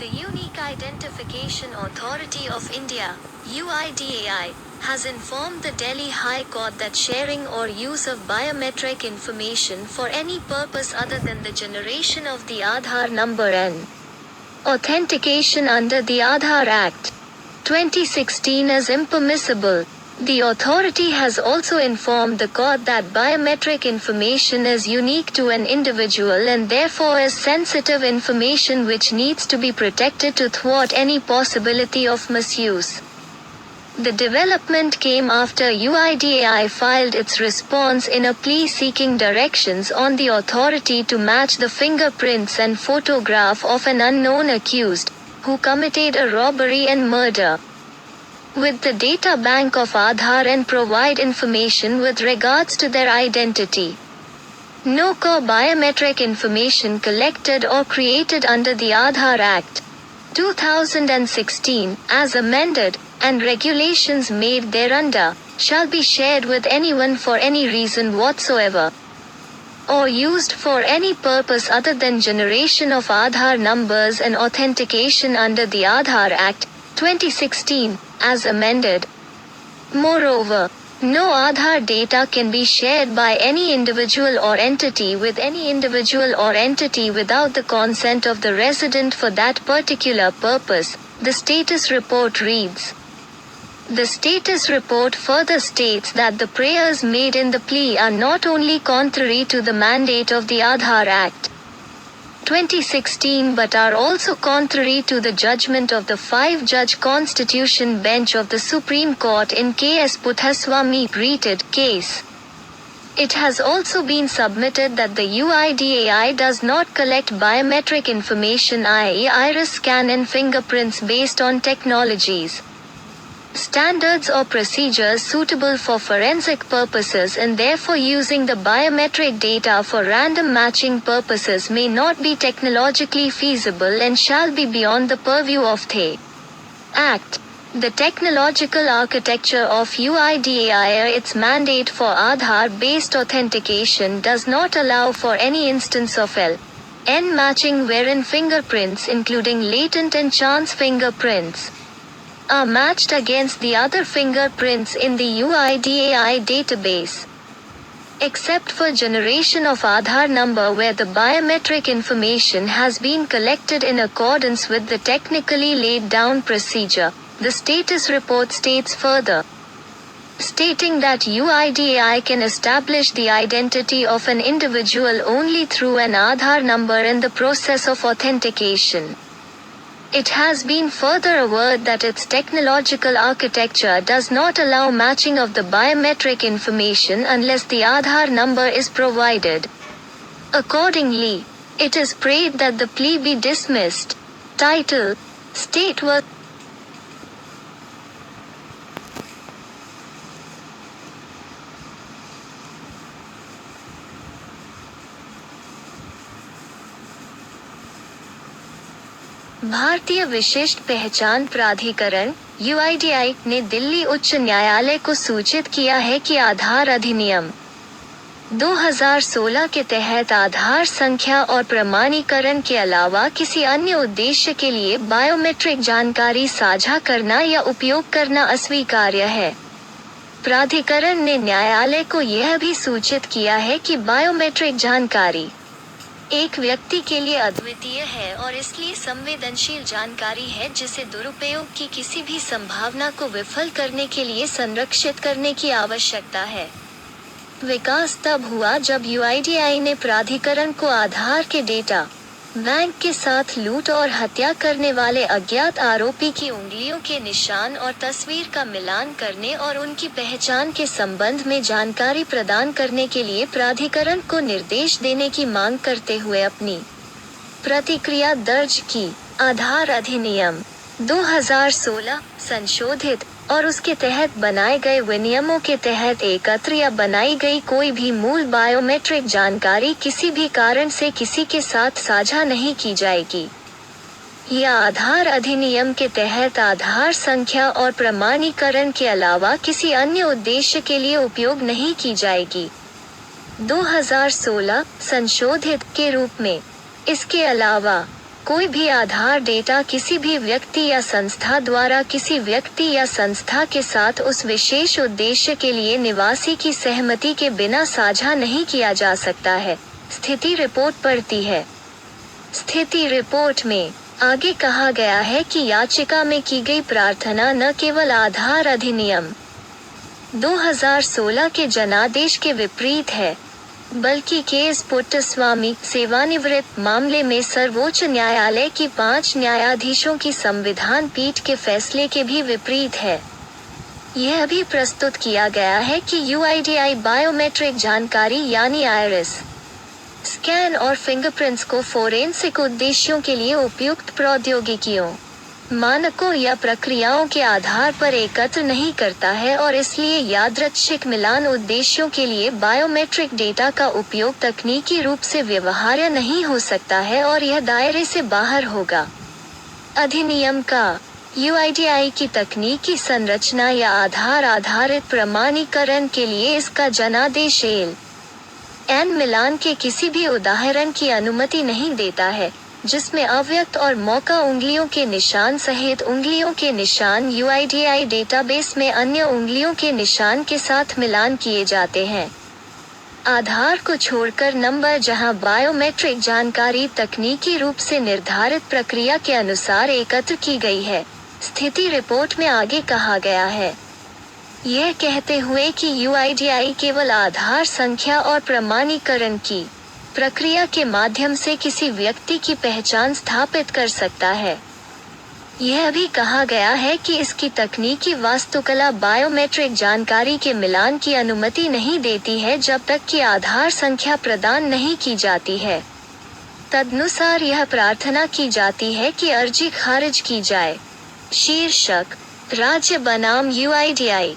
The Unique Identification Authority of India, UIDAI, has informed the Delhi High Court that sharing or use of biometric information for any purpose other than the generation of the Aadhaar number and authentication under the Aadhaar Act 2016 is impermissible. The authority has also informed the court that biometric information is unique to an individual and therefore is sensitive information which needs to be protected to thwart any possibility of misuse. The development came after UIDAI filed its response in a plea seeking directions on the authority to match the fingerprints and photograph of an unknown accused, who committed a robbery and murder, with the data bank of Aadhaar and provide information with regards to their identity. No biometric information collected or created under the Aadhaar Act 2016, as amended, and regulations made thereunder, shall be shared with anyone for any reason whatsoever, or used for any purpose other than generation of Aadhaar numbers and authentication under the Aadhaar Act 2016, as amended. Moreover, no Aadhaar data can be shared by any individual or entity with any individual or entity without the consent of the resident for that particular purpose, the status report reads. The status report further states that the prayers made in the plea are not only contrary to the mandate of the Aadhaar Act 2016 but are also contrary to the judgment of the 5-judge Constitution Bench of the Supreme Court in K.S. Puthaswamy repeated case. It has also been submitted that the UIDAI does not collect biometric information, i.e. iris scan and fingerprints based on technologies, standards or procedures suitable for forensic purposes, and therefore using the biometric data for random matching purposes may not be technologically feasible and shall be beyond the purview of the Act. The technological architecture of UIDAI or its mandate for Aadhaar-based authentication does not allow for any instance of L.N. matching wherein fingerprints, including latent and chance fingerprints, are matched against the other fingerprints in the UIDAI database, except for generation of Aadhaar number where the biometric information has been collected in accordance with the technically laid down procedure. The status report states further, stating that UIDAI can establish the identity of an individual only through an Aadhaar number in the process of authentication. It has been further averred that its technological architecture does not allow matching of the biometric information unless the Aadhaar number is provided. Accordingly, it is prayed that the plea be dismissed. Title: State Work. भारतीय विशिष्ट पहचान प्राधिकरण UIDAI ने दिल्ली उच्च न्यायालय को सूचित किया है कि आधार अधिनियम 2016 के तहत आधार संख्या और प्रमाणीकरण के अलावा किसी अन्य उद्देश्य के लिए बायोमेट्रिक जानकारी साझा करना या उपयोग करना अस्वीकार्य है। प्राधिकरण ने न्यायालय को यह भी सूचित किया है कि बायोमेट्रिक जानकारी एक व्यक्ति के लिए अद्वितीय है और इसलिए संवेदनशील जानकारी है जिसे दुरुपयोग की किसी भी संभावना को विफल करने के लिए संरक्षित करने की आवश्यकता है। विकास तब हुआ जब UIDAI ने प्राधिकरण को आधार के डेटा बैंक के साथ लूट और हत्या करने वाले अज्ञात आरोपी की उंगलियों के निशान और तस्वीर का मिलान करने और उनकी पहचान के संबंध में जानकारी प्रदान करने के लिए प्राधिकरण को निर्देश देने की मांग करते हुए अपनी प्रतिक्रिया दर्ज की। आधार अधिनियम 2016 संशोधित और उसके तहत बनाए गए विनियमों के तहत एकत्र या बनाई गई कोई भी मूल बायोमेट्रिक जानकारी किसी भी कारण से किसी के साथ साझा नहीं की जाएगी। यह आधार अधिनियम के तहत आधार संख्या और प्रमाणीकरण के अलावा किसी अन्य उद्देश्य के लिए उपयोग नहीं की जाएगी। 2016 संशोधित के रूप में। इसके अलावा कोई भी आधार डेटा किसी भी व्यक्ति या संस्था द्वारा किसी व्यक्ति या संस्था के साथ उस विशेष उद्देश्य के लिए निवासी की सहमति के बिना साझा नहीं किया जा सकता है, स्थिति रिपोर्ट पढ़ती है। स्थिति रिपोर्ट में आगे कहा गया है कि याचिका में की गई प्रार्थना न केवल आधार अधिनियम 2016 के जनादेश के विपरीत है, बल्कि केएस पुट्टस्वामी सेवानिवृत्त मामले में सर्वोच्च न्यायालय की 5 न्यायाधीशों की संविधान पीठ के फैसले के भी विपरीत है। यह भी प्रस्तुत किया गया है कि यूआईडीआई बायोमेट्रिक जानकारी यानी आइरिस स्कैन और फिंगरप्रिंट्स को फोरेंसिक उद्देश्यों के लिए उपयुक्त प्रौद्योगिकियों, मानकों या प्रक्रियाओं के आधार पर एकत्र नहीं करता है और इसलिए यादृच्छिक मिलान उद्देश्यों के लिए बायोमेट्रिक डेटा का उपयोग तकनीकी रूप से व्यवहार्य नहीं हो सकता है और यह दायरे से बाहर होगा। अधिनियम का यूआईडीआई की तकनीकी संरचना या आधार आधारित प्रमाणीकरण के लिए इसका जनादेश एन मिलान के किसी भी उदाहरण की अनुमति नहीं देता है, जिसमें अव्यक्त और मौका उंगलियों के निशान सहित उंगलियों के निशान यूआईडीआई डेटाबेस में अन्य उंगलियों के निशान के साथ मिलान किए जाते हैं। आधार को छोड़कर नंबर, जहां बायोमेट्रिक जानकारी तकनीकी रूप से निर्धारित प्रक्रिया के अनुसार एकत्र की गई है, स्थिति रिपोर्ट में आगे कहा गया है। यह कहते हुए कि यूआईडीआई केवल आधार संख्या और प्रमाणीकरण की प्रक्रिया के माध्यम से किसी व्यक्ति की पहचान स्थापित कर सकता है। यह भी कहा गया है कि इसकी तकनीकी वास्तुकला बायोमेट्रिक जानकारी के मिलान की अनुमति नहीं देती है जब तक कि आधार संख्या प्रदान नहीं की जाती है। तदनुसार यह प्रार्थना की जाती है कि अर्जी खारिज की जाए। शीर्षक राज्य बनाम यूआईडीआई।